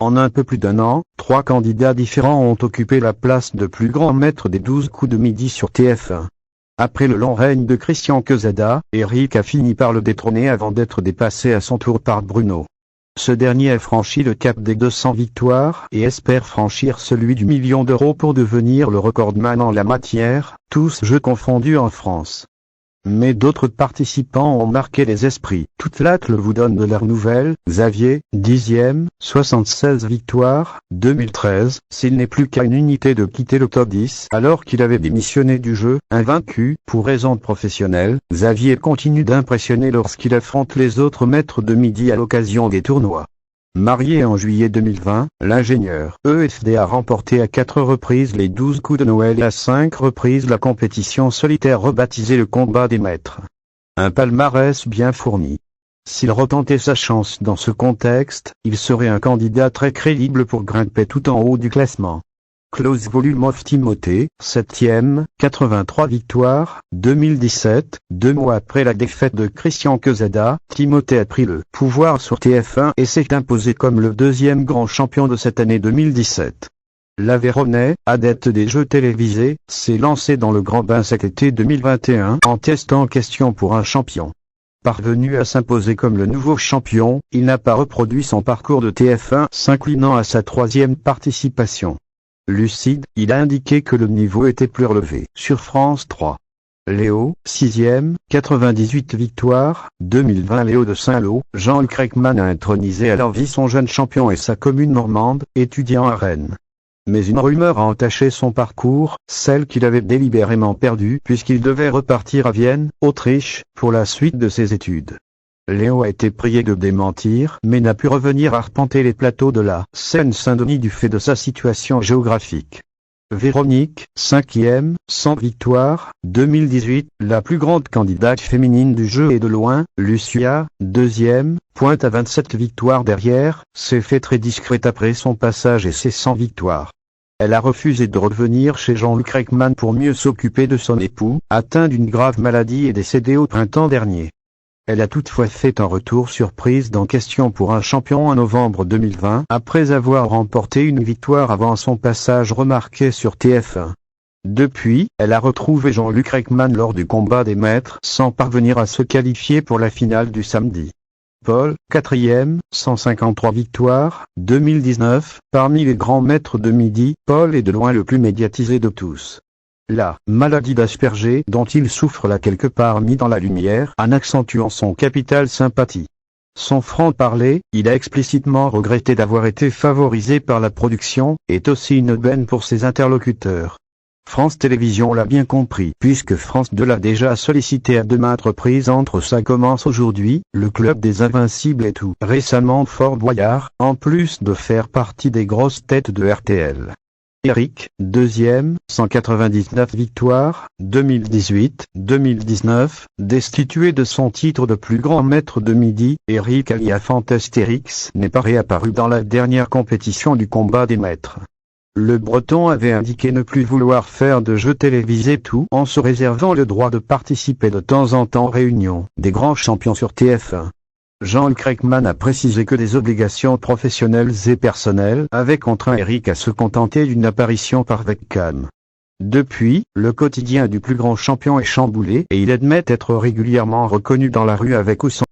En un peu plus d'un an, 3 candidats différents ont occupé la place de plus grand maître des 12 coups de midi sur TF1. Après le long règne de Christian Quesada, Eric a fini par le détrôner avant d'être dépassé à son tour par Bruno. Ce dernier a franchi le cap des 200 victoires et espère franchir celui du million d'euros pour devenir le recordman en la matière, tous jeux confondus en France. Mais d'autres participants ont marqué les esprits. Toute l'Athle vous donne de leurs nouvelles. Xavier, 10e, 76 victoires, 2013, s'il n'est plus qu'à une unité de quitter le top 10 alors qu'il avait démissionné du jeu, invaincu, pour raisons professionnelles. Xavier continue d'impressionner lorsqu'il affronte les autres maîtres de midi à l'occasion des tournois. Marié en juillet 2020, l'ingénieur EFD a remporté à 4 reprises les 12 coups de Noël et à 5 reprises la compétition solitaire rebaptisée le combat des maîtres. Un palmarès bien fourni. S'il retentait sa chance dans ce contexte, il serait un candidat très crédible pour grimper tout en haut du classement. Close Volume of Timothée, 7e, 83 victoires, 2017, 2 mois après la défaite de Christian Quesada, Timothée a pris le pouvoir sur TF1 et s'est imposé comme le deuxième grand champion de cette année 2017. L'Aveyronais, adepte des jeux télévisés, s'est lancé dans le grand bain cet été 2021 en testant Question pour un champion. Parvenu à s'imposer comme le nouveau champion, il n'a pas reproduit son parcours de TF1, s'inclinant à sa 3e participation. Lucide, il a indiqué que le niveau était plus relevé. Sur France 3. Léo, 6e, 98 victoires, 2020. Léo de Saint-Lô, Jean-Luc Reichmann a intronisé à leur vie son jeune champion et sa commune normande, étudiant à Rennes. Mais une rumeur a entaché son parcours, celle qu'il avait délibérément perdu puisqu'il devait repartir à Vienne, Autriche, pour la suite de ses études. Léo a été prié de démentir mais n'a pu revenir arpenter les plateaux de la Seine-Saint-Denis du fait de sa situation géographique. Véronique, 5e, 100 victoires, 2018, la plus grande candidate féminine du jeu et de loin. Lucia, 2e, pointe à 27 victoires derrière, s'est fait très discrète après son passage et ses 100 victoires. Elle a refusé de revenir chez Jean-Luc Reichmann pour mieux s'occuper de son époux, atteint d'une grave maladie et décédé au printemps dernier. Elle a toutefois fait un retour surprise dans Question pour un champion en novembre 2020, après avoir remporté une victoire avant son passage remarqué sur TF1. Depuis, elle a retrouvé Jean-Luc Reichmann lors du combat des maîtres sans parvenir à se qualifier pour la finale du samedi. Paul, 4e, 153 victoires, 2019, parmi les grands maîtres de midi, Paul est de loin le plus médiatisé de tous. La maladie d'Asperger dont il souffre l'a quelque part mis dans la lumière en accentuant son capital sympathie. Son franc-parler, il a explicitement regretté d'avoir été favorisé par la production, est aussi une aubaine pour ses interlocuteurs. France Télévisions l'a bien compris puisque France 2 l'a déjà sollicité à de maintes reprises entre Ça commence aujourd'hui, Le Club des Invincibles et tout récemment Fort Boyard, en plus de faire partie des grosses têtes de RTL. Eric, 2e, 199 victoires, 2018-2019, destitué de son titre de plus grand maître de midi, Eric alias Fantastérix n'est pas réapparu dans la dernière compétition du combat des maîtres. Le Breton avait indiqué ne plus vouloir faire de jeux télévisés tout en se réservant le droit de participer de temps en temps aux réunions des grands champions sur TF1. Jean-Luc Reichmann a précisé que des obligations professionnelles et personnelles avaient contraint Eric à se contenter d'une apparition par webcam. Depuis, le quotidien du plus grand champion est chamboulé et il admet être régulièrement reconnu dans la rue avec ou sans